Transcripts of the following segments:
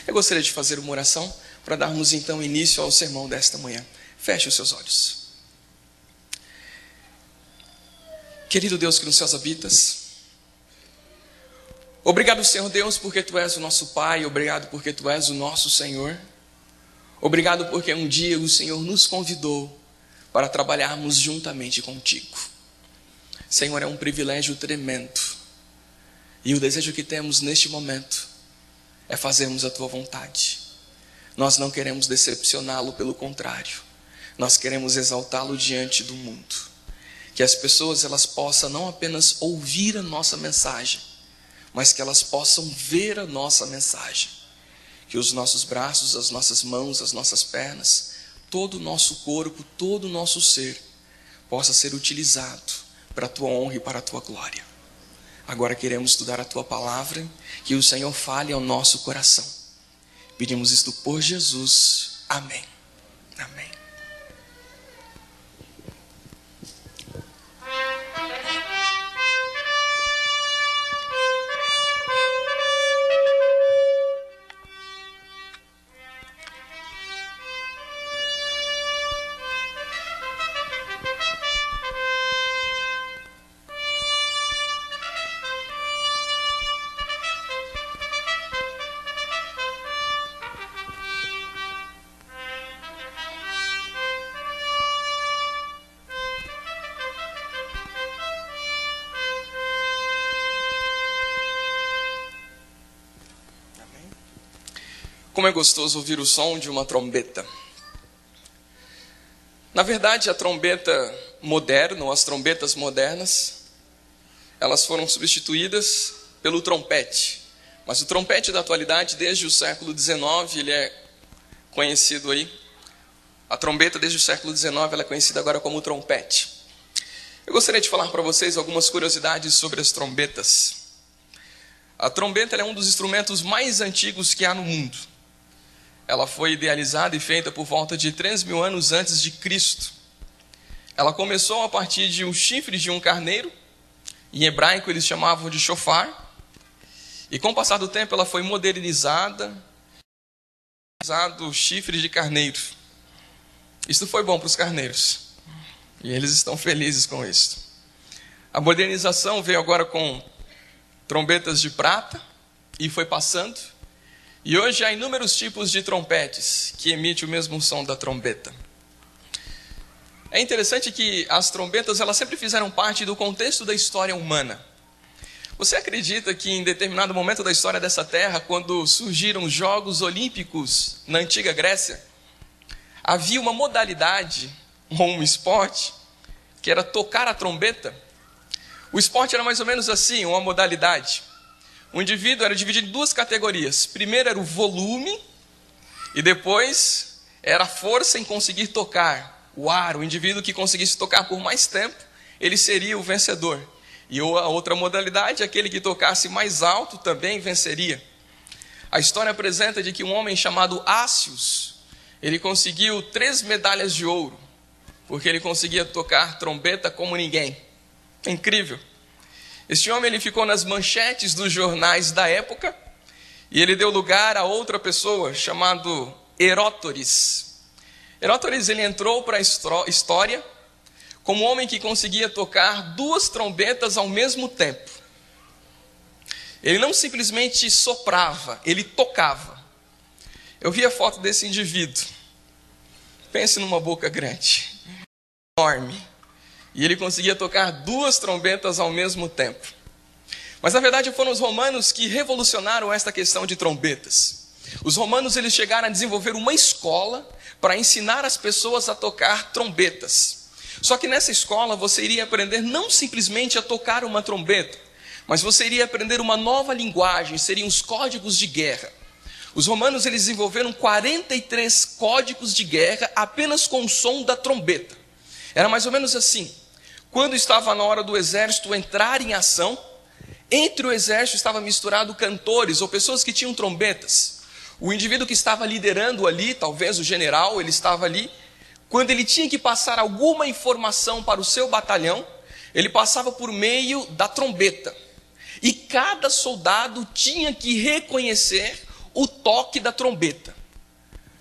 Eu gostaria de fazer uma oração para darmos então início ao sermão desta manhã. Feche os seus olhos. Querido Deus que nos céus habitas, obrigado, Senhor Deus, porque Tu és o nosso Pai. Obrigado porque Tu és o nosso Senhor. Obrigado porque um dia o Senhor nos convidou para trabalharmos juntamente contigo. Senhor, é um privilégio tremendo. E o desejo que temos neste momento é fazermos a Tua vontade. Nós não queremos decepcioná-lo, pelo contrário. Nós queremos exaltá-lo diante do mundo. Que as pessoas elas possam não apenas ouvir a nossa mensagem, mas que elas possam ver a nossa mensagem. Que os nossos braços, as nossas mãos, as nossas pernas, todo o nosso corpo, todo o nosso ser, possa ser utilizado para a Tua honra e para a Tua glória. Agora queremos estudar a Tua palavra, que o Senhor fale ao nosso coração. Pedimos isto por Jesus. Amém. Amém. Como é gostoso ouvir o som de uma trombeta. Na verdade, a trombeta moderna, ou as trombetas modernas, elas foram substituídas pelo trompete. Mas o trompete da atualidade, desde o século XIX, ele é conhecido aí. A trombeta, desde o século XIX, ela é conhecida agora como trompete. Eu gostaria de falar para vocês algumas curiosidades sobre as trombetas. A trombeta é um dos instrumentos mais antigos que há no mundo. Ela foi idealizada e feita por volta de 3.000 anos antes de Cristo. Ela começou a partir de um chifre de um carneiro. Em hebraico eles chamavam de shofar. E com o passar do tempo ela foi modernizada. Usado chifre de carneiro. Isso foi bom para os carneiros. E eles estão felizes com isso. A modernização veio agora com trombetas de prata. E foi passando. E hoje há inúmeros tipos de trompetes que emitem o mesmo som da trombeta. É interessante que as trombetas elas sempre fizeram parte do contexto da história humana. Você acredita que em determinado momento da história dessa terra, quando surgiram os Jogos Olímpicos na antiga Grécia, havia uma modalidade, ou um esporte, que era tocar a trombeta? O esporte era mais ou menos assim, uma modalidade. O indivíduo era dividido em duas categorias. Primeiro era o volume e depois era a força em conseguir tocar o ar. O indivíduo que conseguisse tocar por mais tempo, ele seria o vencedor. E a outra modalidade, aquele que tocasse mais alto também venceria. A história apresenta de que um homem chamado Ácios, ele conseguiu 3 medalhas de ouro, porque ele conseguia tocar trombeta como ninguém. É incrível. Este homem ele ficou nas manchetes dos jornais da época e ele deu lugar a outra pessoa chamado Herótores. Herótores ele entrou para a história como um homem que conseguia tocar 2 trombetas ao mesmo tempo. Ele não simplesmente soprava, ele tocava. Eu vi a foto desse indivíduo. Pense numa boca grande, enorme. E ele conseguia tocar 2 trombetas ao mesmo tempo. Mas na verdade foram os romanos que revolucionaram esta questão de trombetas. Os romanos eles chegaram a desenvolver uma escola para ensinar as pessoas a tocar trombetas. Só que nessa escola você iria aprender não simplesmente a tocar uma trombeta, mas você iria aprender uma nova linguagem, seriam os códigos de guerra. Os romanos eles desenvolveram 43 códigos de guerra apenas com o som da trombeta. Era mais ou menos assim. Quando estava na hora do exército entrar em ação, entre o exército estava misturado cantores ou pessoas que tinham trombetas. O indivíduo que estava liderando ali, talvez o general, ele estava ali. Quando ele tinha que passar alguma informação para o seu batalhão, ele passava por meio da trombeta. E cada soldado tinha que reconhecer o toque da trombeta.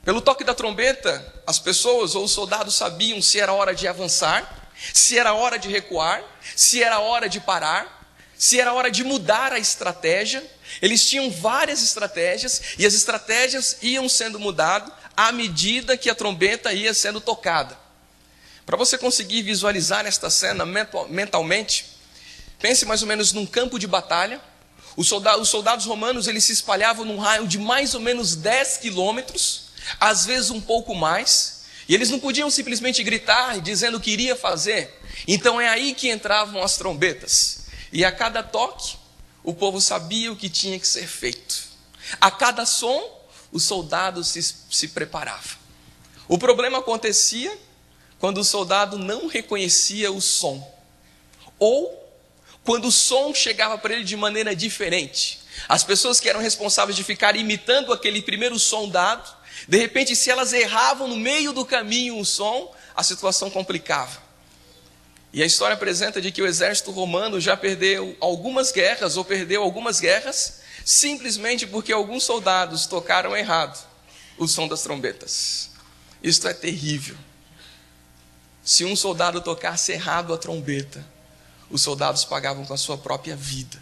Pelo toque da trombeta, as pessoas ou os soldados sabiam se era hora de avançar, se era hora de recuar, se era hora de parar, se era hora de mudar a estratégia. Eles tinham várias estratégias e as estratégias iam sendo mudadas à medida que a trombeta ia sendo tocada. Para você conseguir visualizar esta cena mentalmente, pense mais ou menos num campo de batalha. Os soldados romanos eles se espalhavam num raio de mais ou menos 10 quilômetros, às vezes um pouco mais, e eles não podiam simplesmente gritar dizendo o que iria fazer. Então é aí que entravam as trombetas, e a cada toque o povo sabia o que tinha que ser feito. A cada som o soldado se preparava. O problema acontecia quando o soldado não reconhecia o som, ou quando o som chegava para ele de maneira diferente. As pessoas que eram responsáveis de ficar imitando aquele primeiro som dado, de repente, se elas erravam no meio do caminho o som, a situação complicava. E a história apresenta de que o exército romano já perdeu algumas guerras, ou perdeu algumas guerras, simplesmente porque alguns soldados tocaram errado o som das trombetas. Isto é terrível. Se um soldado tocasse errado a trombeta, os soldados pagavam com a sua própria vida.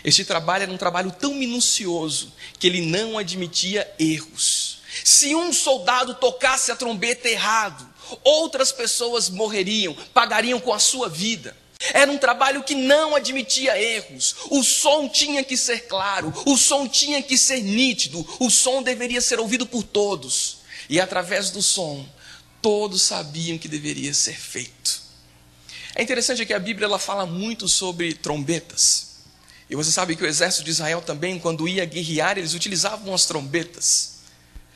Este trabalho era um trabalho tão minucioso que ele não admitia erros. Se um soldado tocasse a trombeta errado, outras pessoas morreriam, pagariam com a sua vida. Era um trabalho que não admitia erros. O som tinha que ser claro, o som tinha que ser nítido, o som deveria ser ouvido por todos. E através do som, todos sabiam que deveria ser feito. É interessante que a Bíblia ela fala muito sobre trombetas. E você sabe que o exército de Israel também, quando ia guerrear, eles utilizavam as trombetas.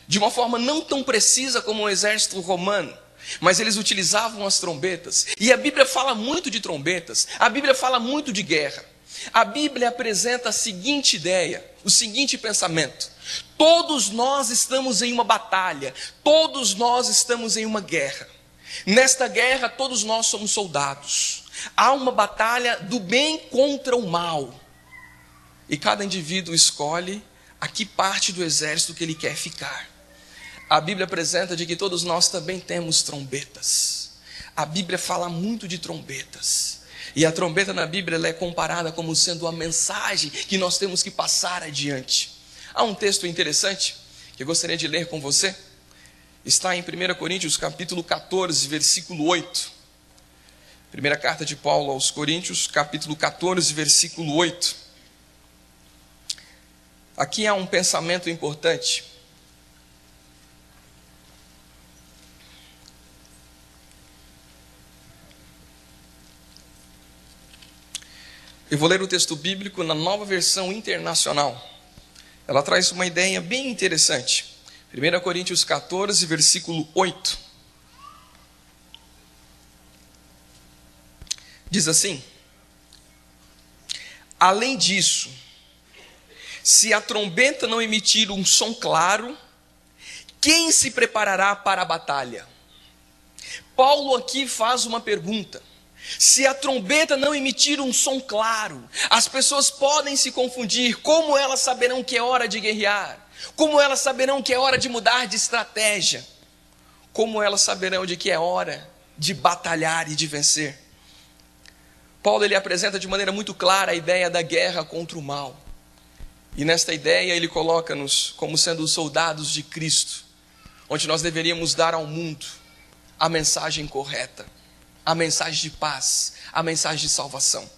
De uma forma não tão precisa como o exército romano, mas eles utilizavam as trombetas. E a Bíblia fala muito de trombetas, a Bíblia fala muito de guerra. A Bíblia apresenta a seguinte ideia, o seguinte pensamento: todos nós estamos em uma batalha, todos nós estamos em uma guerra. Nesta guerra todos nós somos soldados. Há uma batalha do bem contra o mal. E cada indivíduo escolhe a que parte do exército que ele quer ficar. A Bíblia apresenta de que todos nós também temos trombetas. A Bíblia fala muito de trombetas. E a trombeta na Bíblia ela é comparada como sendo a mensagem que nós temos que passar adiante. Há um texto interessante que eu gostaria de ler com você. Está em 1 Coríntios capítulo 14, versículo 8. Primeira carta de Paulo aos Coríntios, capítulo 14, versículo 8. Aqui há um pensamento importante. Eu vou ler o texto bíblico na Nova Versão Internacional. Ela traz uma ideia bem interessante. 1 Coríntios 14, versículo 8. Diz assim: além disso, se a trombeta não emitir um som claro, quem se preparará para a batalha? Paulo aqui faz uma pergunta. Se a trombeta não emitir um som claro, as pessoas podem se confundir. Como elas saberão que é hora de guerrear? Como elas saberão que é hora de mudar de estratégia? Como elas saberão de que é hora de batalhar e de vencer? Paulo ele apresenta de maneira muito clara a ideia da guerra contra o mal. E nesta ideia ele coloca-nos como sendo os soldados de Cristo, onde nós deveríamos dar ao mundo a mensagem correta, a mensagem de paz, a mensagem de salvação.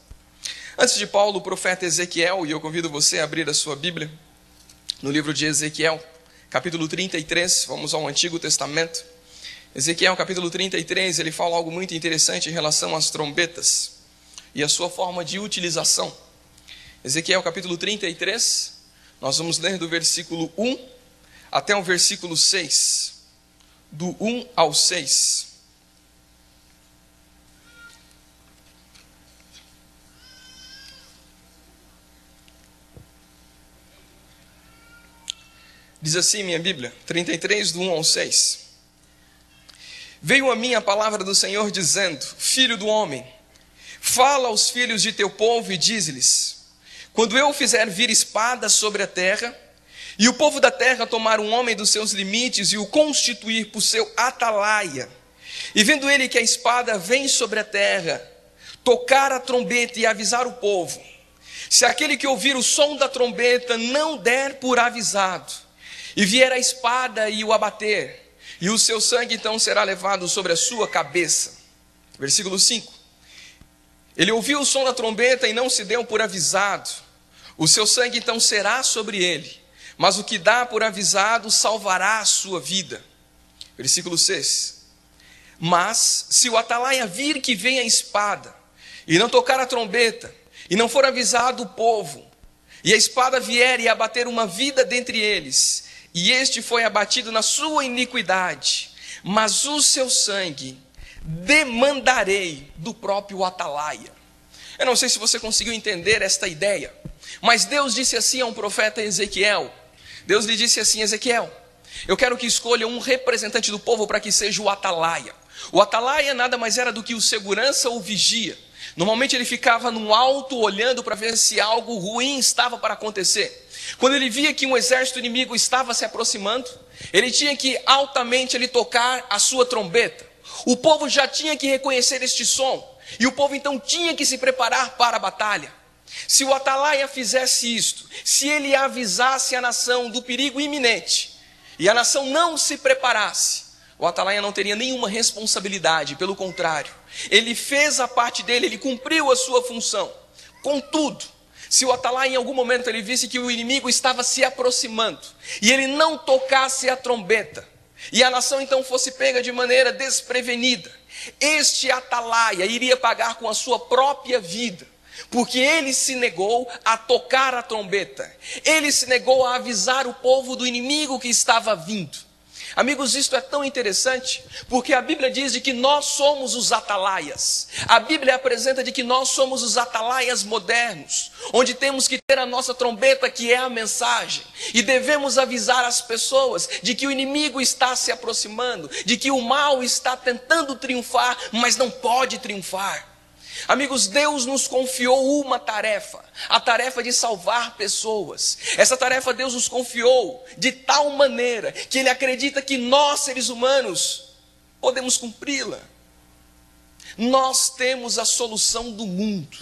Antes de Paulo, o profeta Ezequiel, e eu convido você a abrir a sua Bíblia, no livro de Ezequiel, capítulo 33, vamos ao Antigo Testamento. Ezequiel, capítulo 33, ele fala algo muito interessante em relação às trombetas e a sua forma de utilização. Ezequiel, capítulo 33, nós vamos ler do versículo 1 até o versículo 6, do 1 ao 6. Diz assim minha Bíblia, 33, do 1 ao 6. Veio a mim a palavra do Senhor dizendo: filho do homem, fala aos filhos de teu povo e diz-lhes: quando eu fizer vir espada sobre a terra, E o povo da terra tomar um homem dos seus limites e o constituir por seu atalaia. E vendo ele que a espada vem sobre a terra, tocar a trombeta e avisar o povo. Se aquele que ouvir o som da trombeta não der por avisado, e vier a espada e o abater, e o seu sangue então será levado sobre a sua cabeça. Versículo 5. Ele ouviu o som da trombeta e não se deu por avisado. O seu sangue então será sobre ele. Mas o que dá por avisado salvará a sua vida. Versículo 6. Mas se o atalaia vir que vem a espada, e não tocar a trombeta, e não for avisado o povo, e a espada vier e abater uma vida dentre eles, e este foi abatido na sua iniquidade, mas o seu sangue demandarei do próprio atalaia. Eu não sei se você conseguiu entender esta ideia, mas Deus disse assim a um profeta Ezequiel. Deus lhe disse assim: Ezequiel, eu quero que escolha um representante do povo para que seja o atalaia. O atalaia nada mais era do que o segurança ou vigia. Normalmente ele ficava no alto olhando para ver se algo ruim estava para acontecer. Quando ele via que um exército inimigo estava se aproximando, ele tinha que altamente tocar a sua trombeta. O povo já tinha que reconhecer este som, e o povo então tinha que se preparar para a batalha. Se o atalaia fizesse isto, se ele avisasse a nação do perigo iminente, e a nação não se preparasse, o atalaia não teria nenhuma responsabilidade, pelo contrário, ele fez a parte dele, ele cumpriu a sua função. Contudo, se o atalaia em algum momento ele visse que o inimigo estava se aproximando, e ele não tocasse a trombeta, e a nação então fosse pega de maneira desprevenida, este atalaia iria pagar com a sua própria vida, porque ele se negou a tocar a trombeta, ele se negou a avisar o povo do inimigo que estava vindo. Amigos, isto é tão interessante, porque a Bíblia diz de que nós somos os atalaias. A Bíblia apresenta de que nós somos os atalaias modernos, onde temos que ter a nossa trombeta, que é a mensagem, e devemos avisar as pessoas de que o inimigo está se aproximando, de que o mal está tentando triunfar, mas não pode triunfar. Amigos, Deus nos confiou uma tarefa, a tarefa de salvar pessoas. Essa tarefa Deus nos confiou de tal maneira que Ele acredita que nós, seres humanos, podemos cumpri-la. Nós temos a solução do mundo.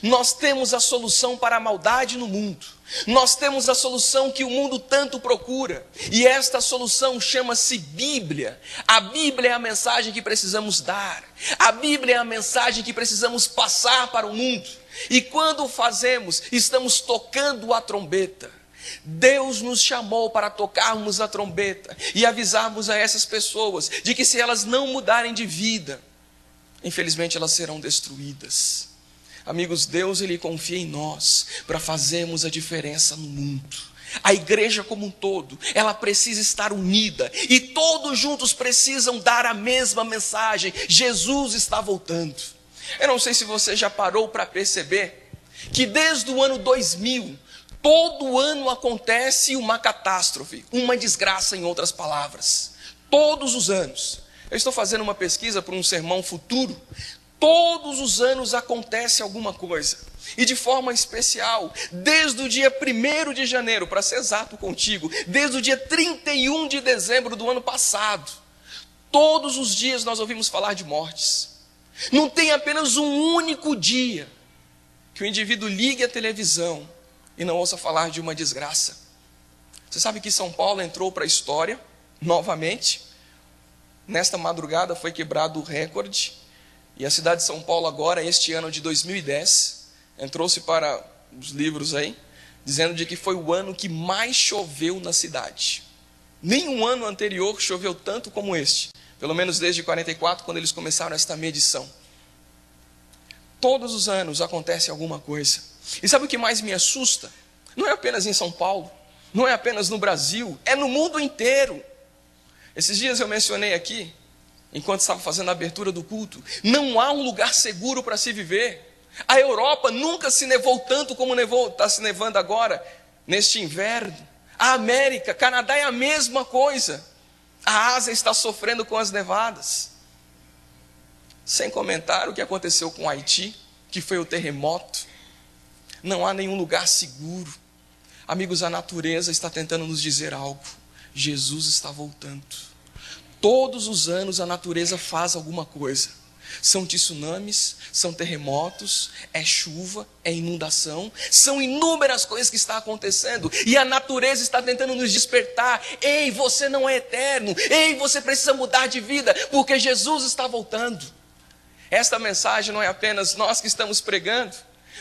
Nós temos a solução para a maldade no mundo. Nós temos a solução que o mundo tanto procura. E esta solução chama-se Bíblia. A Bíblia é a mensagem que precisamos dar. A Bíblia é a mensagem que precisamos passar para o mundo. E quando o fazemos, estamos tocando a trombeta. Deus nos chamou para tocarmos a trombeta e avisarmos a essas pessoas de que se elas não mudarem de vida, infelizmente elas serão destruídas. Amigos, Deus Ele confia em nós para fazermos a diferença no mundo. A igreja como um todo, ela precisa estar unida e todos juntos precisam dar a mesma mensagem: Jesus está voltando. Eu não sei se você já parou para perceber que desde o ano 2000, todo ano acontece uma catástrofe, uma desgraça, em outras palavras. Todos os anos. Eu estou fazendo uma pesquisa para um sermão futuro. Todos os anos acontece alguma coisa. E de forma especial, desde o dia 1º de janeiro, para ser exato contigo, desde o dia 31 de dezembro do ano passado, todos os dias nós ouvimos falar de mortes. Não tem apenas um único dia que o indivíduo ligue a televisão e não ouça falar de uma desgraça. Você sabe que São Paulo entrou para a história novamente. Nesta madrugada foi quebrado o recorde. E a cidade de São Paulo agora, este ano de 2010, entrou-se para os livros aí, dizendo de que foi o ano que mais choveu na cidade. Nenhum ano anterior choveu tanto como este, pelo menos desde 44, quando eles começaram esta medição. Todos os anos acontece alguma coisa. E sabe o que mais me assusta? Não é apenas em São Paulo, não é apenas no Brasil, é no mundo inteiro. Esses dias eu mencionei aqui, enquanto estava fazendo a abertura do culto, não há um lugar seguro para se viver. A Europa nunca se nevou tanto como está se nevando agora, neste inverno. A América, Canadá é a mesma coisa. A Ásia está sofrendo com as nevadas. Sem comentar o que aconteceu com Haiti, que foi o terremoto. Não há nenhum lugar seguro. Amigos, a natureza está tentando nos dizer algo. Jesus está voltando. Todos os anos a natureza faz alguma coisa. São tsunamis, são terremotos, é chuva, é inundação. São inúmeras coisas que estão acontecendo. E a natureza está tentando nos despertar. Ei, você não é eterno. Ei, você precisa mudar de vida, porque Jesus está voltando. Esta mensagem não é apenas nós que estamos pregando,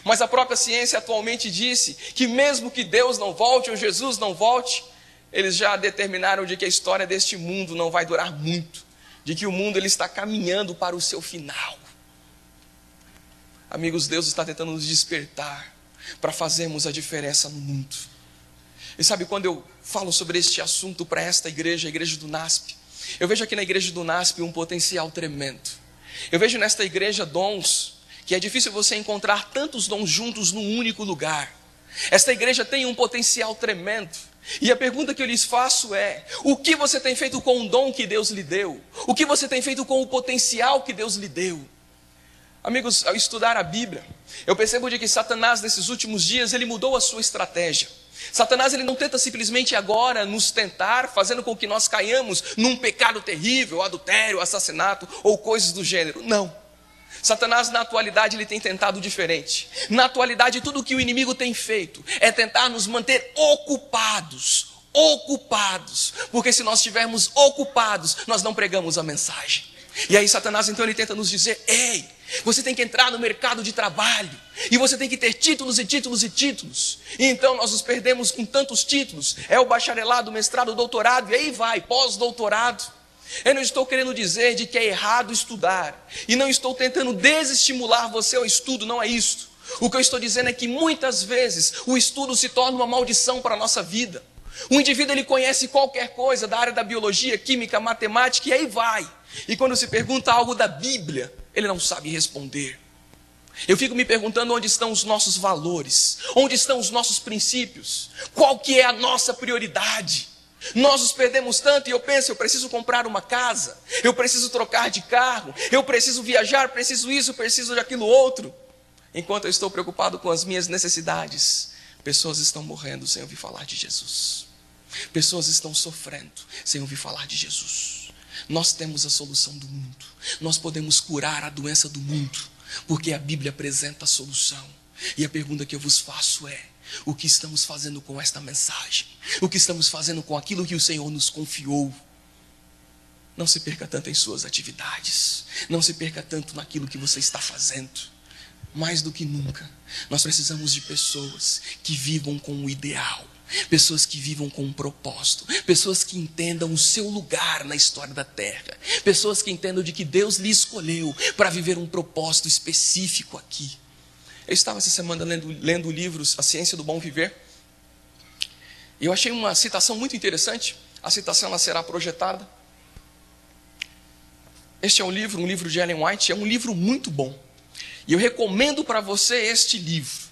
mas a própria ciência atualmente disse que mesmo que Deus não volte ou Jesus não volte, eles já determinaram de que a história deste mundo não vai durar muito, de que o mundo ele está caminhando para o seu final. Amigos, Deus está tentando nos despertar para fazermos a diferença no mundo. E sabe, quando eu falo sobre este assunto para esta igreja, a igreja do NASP, eu vejo aqui na igreja do NASP um potencial tremendo. Eu vejo nesta igreja dons que é difícil você encontrar tantos dons juntos num único lugar. Esta igreja tem um potencial tremendo. E a pergunta que eu lhes faço é: o que você tem feito com o dom que Deus lhe deu? O que você tem feito com o potencial que Deus lhe deu? Amigos, ao estudar a Bíblia, eu percebo de que Satanás nesses últimos dias, ele mudou a sua estratégia. Satanás ele não tenta simplesmente agora nos tentar, fazendo com que nós caiamos num pecado terrível, adultério, assassinato ou coisas do gênero. Não. Satanás na atualidade ele tem tentado diferente. Na atualidade tudo o que o inimigo tem feito é tentar nos manter ocupados. Porque se nós estivermos ocupados, nós não pregamos a mensagem. E aí Satanás então ele tenta nos dizer: ei, você tem que entrar no mercado de trabalho, e você tem que ter títulos e títulos e títulos. E então nós nos perdemos com tantos títulos. É o bacharelado, mestrado, doutorado, e aí vai, pós-doutorado. Eu não estou querendo dizer de que é errado estudar, e não estou tentando desestimular você ao estudo, não é isso. O que eu estou dizendo é que muitas vezes o estudo se torna uma maldição para a nossa vida. O indivíduo ele conhece qualquer coisa da área da biologia, química, matemática, e aí vai. E quando se pergunta algo da Bíblia, ele não sabe responder. Eu fico me perguntando onde estão os nossos valores, onde estão os nossos princípios, qual que é a nossa prioridade. Nós nos perdemos tanto e eu penso, eu preciso comprar uma casa, eu preciso trocar de carro, eu preciso viajar, preciso isso, preciso daquilo outro. Enquanto eu estou preocupado com as minhas necessidades, pessoas estão morrendo sem ouvir falar de Jesus. Pessoas estão sofrendo sem ouvir falar de Jesus. Nós temos a solução do mundo. Nós podemos curar a doença do mundo, porque a Bíblia apresenta a solução. E a pergunta que eu vos faço é: o que estamos fazendo com esta mensagem? O que estamos fazendo com aquilo que o Senhor nos confiou? Não se perca tanto em suas atividades. Não se perca tanto naquilo que você está fazendo. Mais do que nunca, nós precisamos de pessoas que vivam com o ideal. Pessoas que vivam com um propósito. Pessoas que entendam o seu lugar na história da terra. Pessoas que entendam de que Deus lhe escolheu para viver um propósito específico aqui. Eu estava essa semana lendo livros A Ciência do Bom Viver. E eu achei uma citação muito interessante. A citação ela será projetada. Este é um livro de Ellen White. É um livro muito bom. E eu recomendo para você este livro.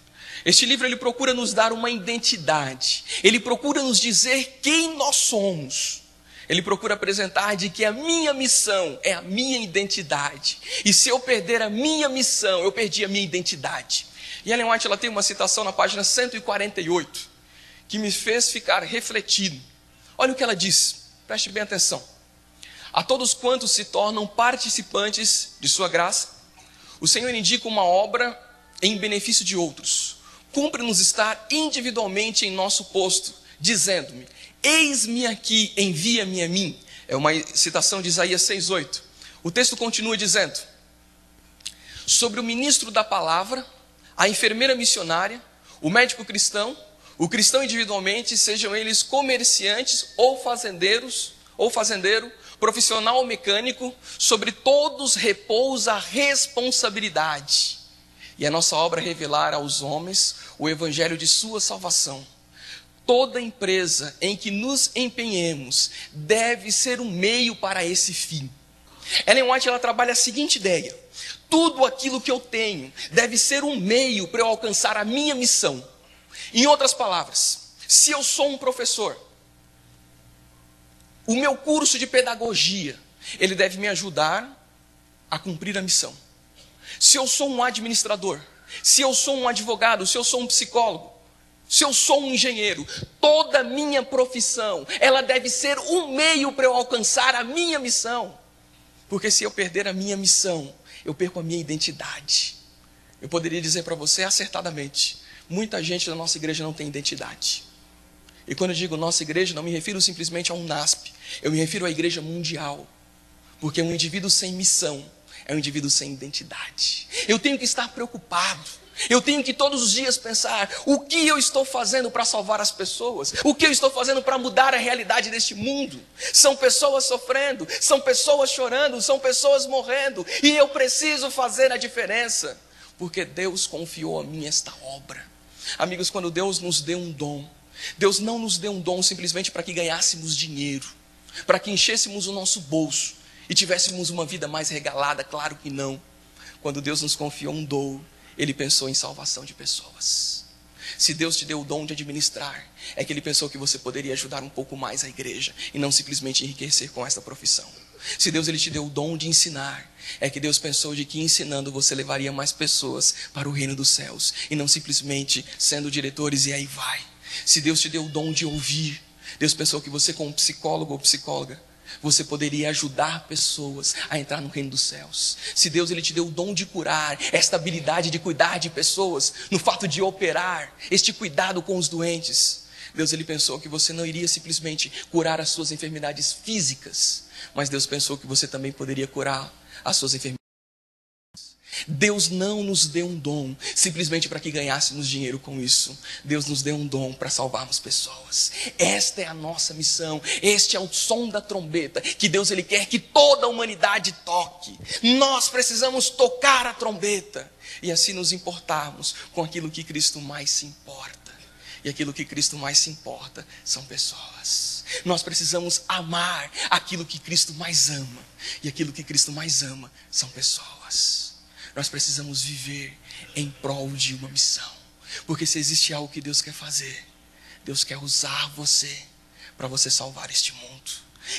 Este livro ele procura nos dar uma identidade. Ele procura nos dizer quem nós somos. Ele procura apresentar de que a minha missão é a minha identidade. E se eu perder a minha missão, eu perdi a minha identidade. E Ellen White ela tem uma citação na página 148, que me fez ficar refletido. Olha o que ela diz, preste bem atenção. A todos quantos se tornam participantes de sua graça, o Senhor indica uma obra em benefício de outros. Cumpre-nos estar individualmente em nosso posto, dizendo-me: eis-me aqui, envia-me a mim. É uma citação de Isaías 6,8. O texto continua dizendo: sobre o ministro da palavra, a enfermeira missionária, o médico cristão, o cristão individualmente, sejam eles comerciantes ou fazendeiro, profissional ou mecânico, sobre todos repousa a responsabilidade. E a nossa obra é revelar aos homens o evangelho de sua salvação. Toda empresa em que nos empenhemos deve ser um meio para esse fim. Ellen White ela trabalha a seguinte ideia: tudo aquilo que eu tenho deve ser um meio para eu alcançar a minha missão. Em outras palavras, se eu sou um professor, o meu curso de pedagogia, ele deve me ajudar a cumprir a missão. Se eu sou um administrador, se eu sou um advogado, se eu sou um psicólogo, Se eu sou um engenheiro, toda minha profissão, ela deve ser um meio para eu alcançar a minha missão. Porque se eu perder a minha missão, eu perco a minha identidade. Eu poderia dizer para você acertadamente, muita gente da nossa igreja não tem identidade. E quando eu digo nossa igreja, não me refiro simplesmente a um NASP, eu me refiro à igreja mundial. Porque um indivíduo sem missão é um indivíduo sem identidade. Eu tenho que estar preocupado. Eu tenho que todos os dias pensar, o que eu estou fazendo para salvar as pessoas? O que eu estou fazendo para mudar a realidade deste mundo? São pessoas sofrendo, são pessoas chorando, são pessoas morrendo. E eu preciso fazer a diferença. Porque Deus confiou a mim esta obra. Amigos, quando Deus nos deu um dom, Deus não nos deu um dom simplesmente para que ganhássemos dinheiro, para que enchêssemos o nosso bolso e tivéssemos uma vida mais regalada, claro que não. Quando Deus nos confiou um dom, Ele pensou em salvação de pessoas. Se Deus te deu o dom de administrar, é que Ele pensou que você poderia ajudar um pouco mais a igreja e não simplesmente enriquecer com esta profissão. Se Deus Ele te deu o dom de ensinar, é que Deus pensou de que ensinando você levaria mais pessoas para o reino dos céus e não simplesmente sendo diretores e aí vai. Se Deus te deu o dom de ouvir, Deus pensou que você como psicólogo ou psicóloga, você poderia ajudar pessoas a entrar no reino dos céus. Se Deus Ele te deu o dom de curar, esta habilidade de cuidar de pessoas, no fato de operar, este cuidado com os doentes, Deus Ele pensou que você não iria simplesmente curar as suas enfermidades físicas, mas Deus pensou que você também poderia curar as suas enfermidades. Deus não nos deu um dom simplesmente para que ganhássemos dinheiro com isso. Deus nos deu um dom para salvarmos pessoas. Esta é a nossa missão. Este é o som da trombeta que Deus Ele quer que toda a humanidade toque. Nós precisamos tocar a trombeta e assim nos importarmos com aquilo que Cristo mais se importa. E aquilo que Cristo mais se importa são pessoas. Nós precisamos amar aquilo que Cristo mais ama. E aquilo que Cristo mais ama são pessoas. Nós precisamos viver em prol de uma missão. Porque se existe algo que Deus quer fazer, Deus quer usar você para você salvar este mundo.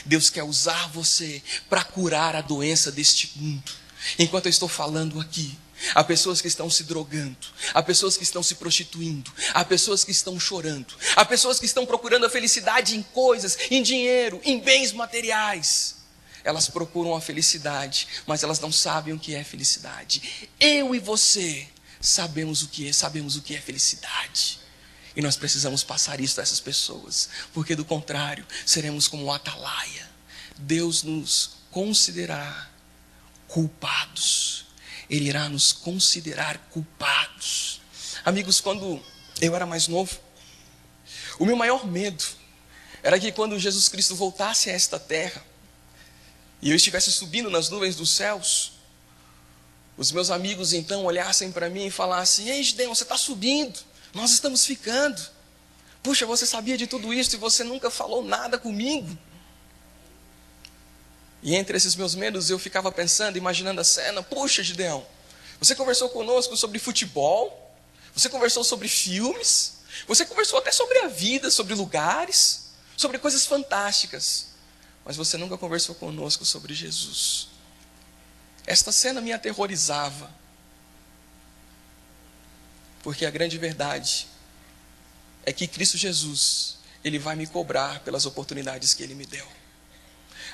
Deus quer usar você para curar a doença deste mundo. Enquanto eu estou falando aqui, há pessoas que estão se drogando, há pessoas que estão se prostituindo, há pessoas que estão chorando, há pessoas que estão procurando a felicidade em coisas, em dinheiro, em bens materiais. Elas procuram a felicidade, mas elas não sabem o que é felicidade. Eu e você sabemos o que é felicidade. E nós precisamos passar isso a essas pessoas, porque do contrário, seremos como o atalaia. Deus nos considerará culpados. Ele irá nos considerar culpados. Amigos, quando eu era mais novo, o meu maior medo era que quando Jesus Cristo voltasse a esta terra, e eu estivesse subindo nas nuvens dos céus, os meus amigos então olhassem para mim e falassem: ei, Gideon, você está subindo, nós estamos ficando. Puxa, você sabia de tudo isso e você nunca falou nada comigo. E entre esses meus medos eu ficava pensando, imaginando a cena: puxa, Gideon, você conversou conosco sobre futebol, você conversou sobre filmes, você conversou até sobre a vida, sobre lugares, sobre coisas fantásticas, mas você nunca conversou conosco sobre Jesus. Esta cena me aterrorizava, porque a grande verdade é que Cristo Jesus, Ele vai me cobrar pelas oportunidades que Ele me deu.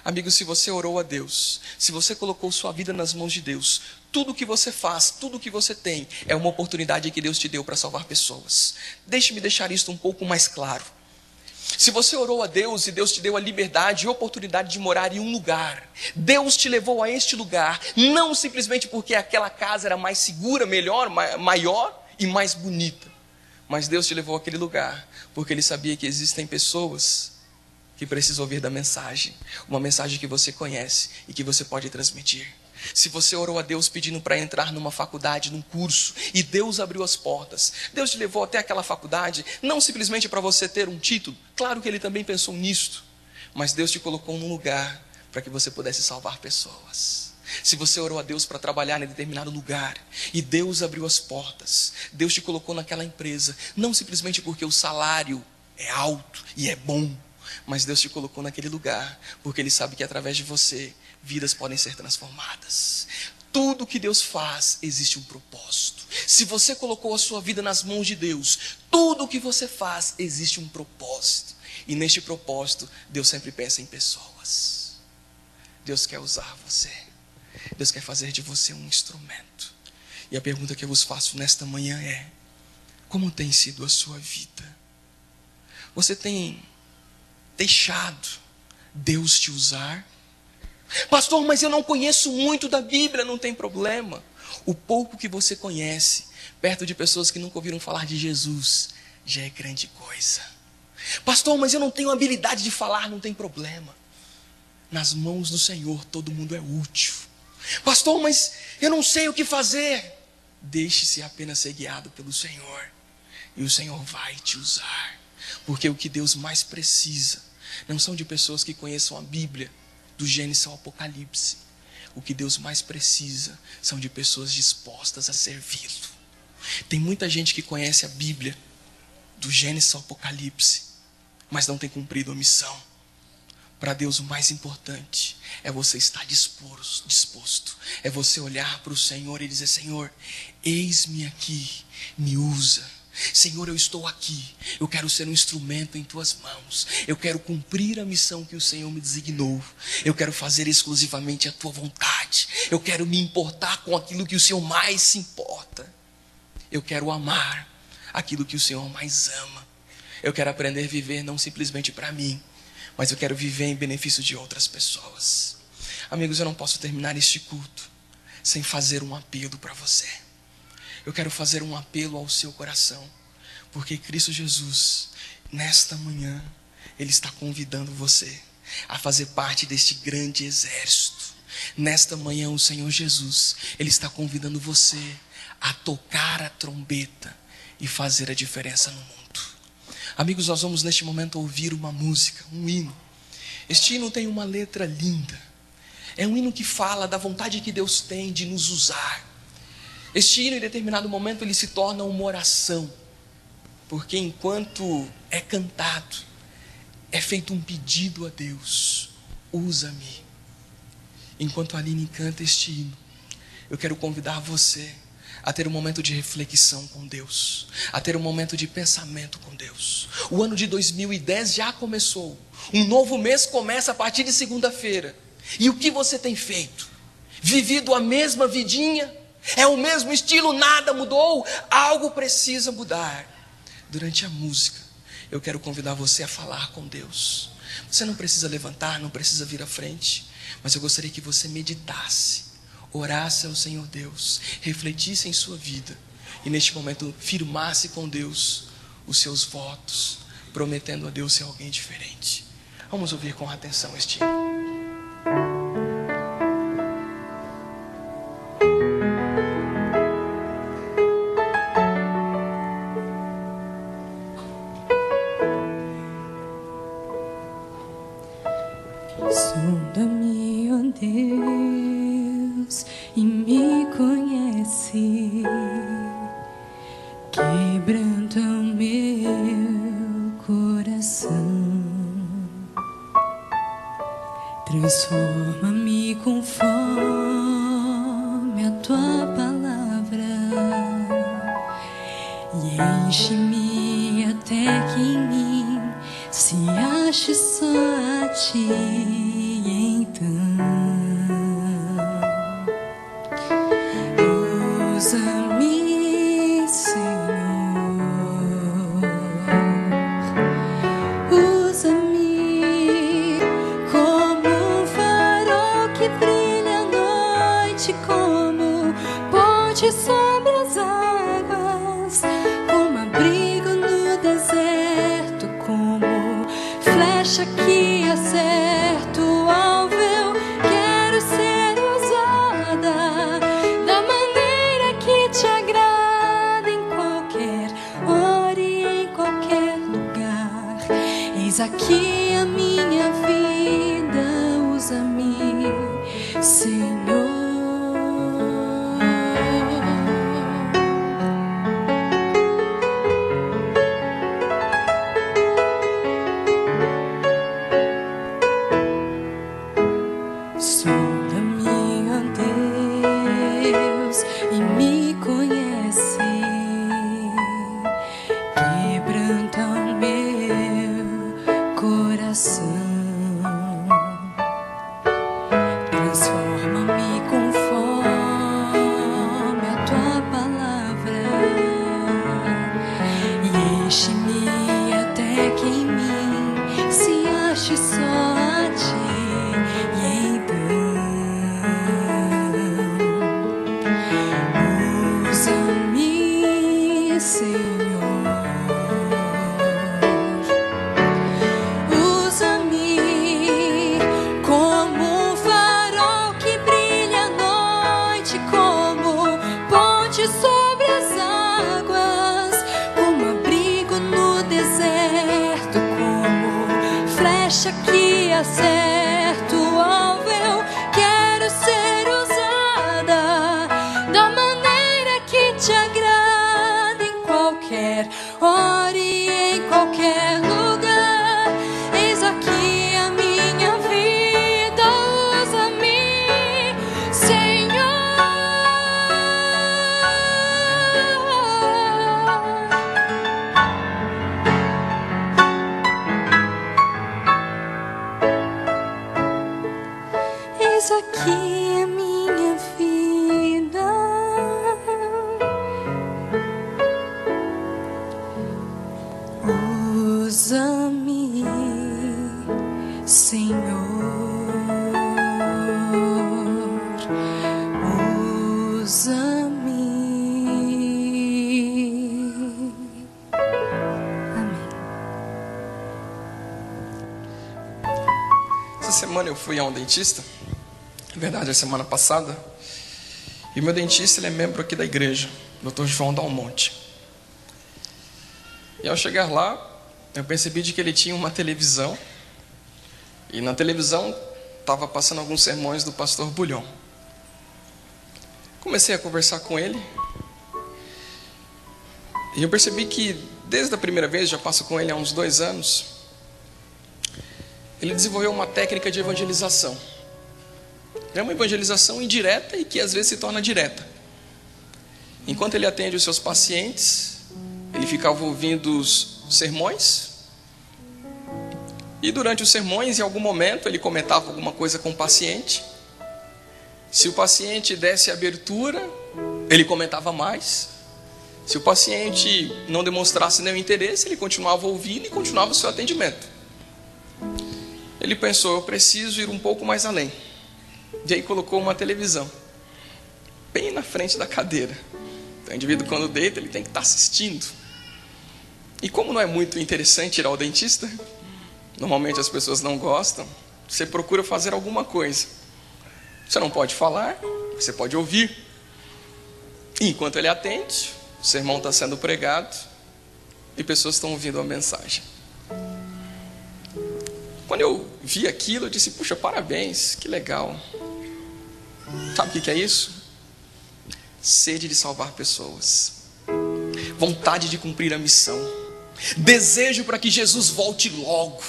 Amigo, se você orou a Deus, se você colocou sua vida nas mãos de Deus, tudo que você faz, tudo que você tem, é uma oportunidade que Deus te deu para salvar pessoas. Deixe-me deixar isto um pouco mais claro. Se você orou a Deus e Deus te deu a liberdade e a oportunidade de morar em um lugar, Deus te levou a este lugar, não simplesmente porque aquela casa era mais segura, melhor, maior e mais bonita, mas Deus te levou àquele lugar porque Ele sabia que existem pessoas que precisam ouvir da mensagem, uma mensagem que você conhece e que você pode transmitir. Se você orou a Deus pedindo para entrar numa faculdade, num curso, e Deus abriu as portas, Deus te levou até aquela faculdade, não simplesmente para você ter um título, claro que Ele também pensou nisto, mas Deus te colocou num lugar para que você pudesse salvar pessoas. Se você orou a Deus para trabalhar em determinado lugar, e Deus abriu as portas, Deus te colocou naquela empresa, não simplesmente porque o salário é alto e é bom, mas Deus te colocou naquele lugar, porque Ele sabe que através de você, vidas podem ser transformadas. Tudo que Deus faz, existe um propósito. Se você colocou a sua vida nas mãos de Deus, tudo que você faz, existe um propósito. E neste propósito, Deus sempre pensa em pessoas. Deus quer usar você. Deus quer fazer de você um instrumento. E a pergunta que eu vos faço nesta manhã é: como tem sido a sua vida? Você tem deixado Deus te usar? Pastor, mas eu não conheço muito da Bíblia. Não tem problema. O pouco que você conhece, perto de pessoas que nunca ouviram falar de Jesus, já é grande coisa. Pastor, mas eu não tenho habilidade de falar. Não tem problema. Nas mãos do Senhor todo mundo é útil. Pastor, mas eu não sei o que fazer. Deixe-se apenas ser guiado pelo Senhor, e o Senhor vai te usar. Porque o que Deus mais precisa não são de pessoas que conheçam a Bíblia do Gênesis ao Apocalipse. O que Deus mais precisa são de pessoas dispostas a servi-lo. Tem muita gente que conhece a Bíblia do Gênesis ao Apocalipse, mas não tem cumprido a missão. Para Deus o mais importante é você estar disposto. É você olhar para o Senhor e dizer: Senhor, eis-me aqui, me usa. Senhor, eu estou aqui, eu quero ser um instrumento em tuas mãos. Eu quero cumprir a missão que o Senhor me designou. Eu quero fazer exclusivamente a tua vontade. Eu quero me importar com aquilo que o Senhor mais se importa. Eu quero amar aquilo que o Senhor mais ama. Eu quero aprender a viver não simplesmente para mim, mas eu quero viver em benefício de outras pessoas. Amigos, eu não posso terminar este culto sem fazer um apelo para você. Eu quero fazer um apelo ao seu coração, porque Cristo Jesus, nesta manhã, Ele está convidando você a fazer parte deste grande exército. Nesta manhã, o Senhor Jesus, Ele está convidando você a tocar a trombeta e fazer a diferença no mundo. Amigos, nós vamos neste momento ouvir uma música, um hino. Este hino tem uma letra linda. É um hino que fala da vontade que Deus tem de nos usar. Este hino, em determinado momento, ele se torna uma oração, porque enquanto é cantado, é feito um pedido a Deus: usa-me. Enquanto a Aline canta este hino, eu quero convidar você a ter um momento de reflexão com Deus, a ter um momento de pensamento com Deus. O ano de 2010 já começou, um novo mês começa a partir de segunda-feira. E o que você tem feito? Vivido a mesma vidinha? É o mesmo estilo, nada mudou? Algo precisa mudar. Durante a música, eu quero convidar você a falar com Deus. Você não precisa levantar, não precisa vir à frente, mas eu gostaria que você meditasse, orasse ao Senhor Deus, refletisse em sua vida e neste momento firmasse com Deus os seus votos, prometendo a Deus ser alguém diferente. Vamos ouvir com atenção este hino. Sonda-me, ó Deus, e me conhece. Quebranta o meu coração. Transforma-me conforme a tua palavra e enche-me até que em mim se ache só a ti. Então usa-me, Senhor, usa-me como um farol que brilha à noite, como ponte sobre as águas, como abrigo no deserto, como flecha que acerta o alvo. Eu quero ser usada da maneira que te agrada, em qualquer hora e em qualquer lugar. Eis aqui a minha vida, usa-me, Senhor. Sonda-me, ó somente só a ti. E então usa-me, Senhor, usa-me como um farol que brilha à noite, como ponte sobre as águas, como abrigo no deserto, como flecha que acerta o alvo. Eu quero ser usada da maneira que te agrada, em qualquer hora e em qualquer lugar. Eis aqui a minha vida, usa-me, Senhor. Eis aqui a minha vida, usa-me, Senhor, usa-me. Amém. Essa semana eu fui a um dentista, na verdade a semana passada, e o meu dentista ele é membro aqui da igreja, Dr. João Dalmonte. E ao chegar lá, eu percebi de que ele tinha uma televisão, e na televisão estava passando alguns sermões do pastor Bulhão. Comecei a conversar com ele, e eu percebi que desde a primeira vez, já passo com ele há uns 2 anos, ele desenvolveu uma técnica de evangelização. É uma evangelização indireta e que às vezes se torna direta. Enquanto ele atende os seus pacientes, ele ficava ouvindo os sermões, e durante os sermões, em algum momento, ele comentava alguma coisa com o paciente. Se o paciente desse abertura, ele comentava mais. Se o paciente não demonstrasse nenhum interesse, ele continuava ouvindo e continuava o seu atendimento. Ele pensou, eu preciso ir um pouco mais além. E aí colocou uma televisão bem na frente da cadeira. Então, o indivíduo quando deita, ele tem que estar assistindo. E como não é muito interessante ir ao dentista, normalmente as pessoas não gostam, você procura fazer alguma coisa. Você não pode falar, você pode ouvir. E enquanto ele atende, o sermão está sendo pregado e pessoas estão ouvindo a mensagem. Quando eu vi aquilo, eu disse, puxa, parabéns, que legal. Sabe o que é isso? Sede de salvar pessoas, vontade de cumprir a missão, desejo para que Jesus volte logo.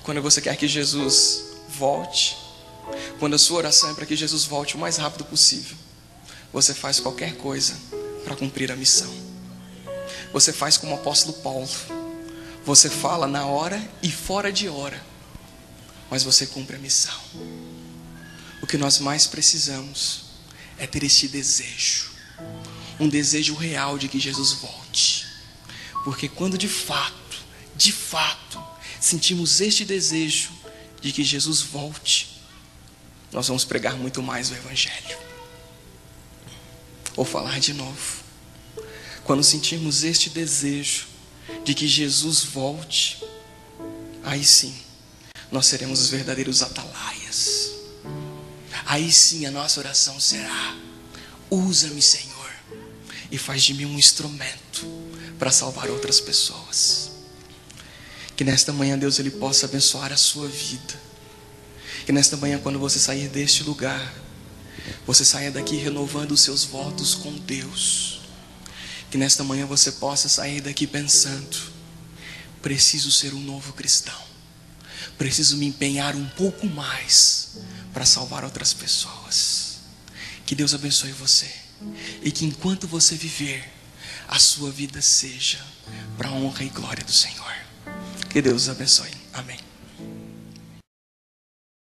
Quando você quer que Jesus volte, quando a sua oração é para que Jesus volte o mais rápido possível, você faz qualquer coisa para cumprir a missão. Você faz como o apóstolo Paulo, você fala na hora e fora de hora, mas você cumpre a missão. O que nós mais precisamos é ter este desejo, um desejo real de que Jesus volte. Porque quando de fato, sentimos este desejo de que Jesus volte, nós vamos pregar muito mais o Evangelho. Vou falar de novo. Quando sentirmos este desejo de que Jesus volte, aí sim, nós seremos os verdadeiros atalaias. Aí sim a nossa oração será, usa-me, Senhor, e faz de mim um instrumento para salvar outras pessoas. Que nesta manhã Deus ele possa abençoar a sua vida. Que nesta manhã, quando você sair deste lugar, você saia daqui renovando os seus votos com Deus. Que nesta manhã você possa sair daqui pensando, preciso ser um novo cristão, preciso me empenhar um pouco mais para salvar outras pessoas. Que Deus abençoe você, e que enquanto você viver, a sua vida seja para a honra e glória do Senhor. Que Deus abençoe. Amém.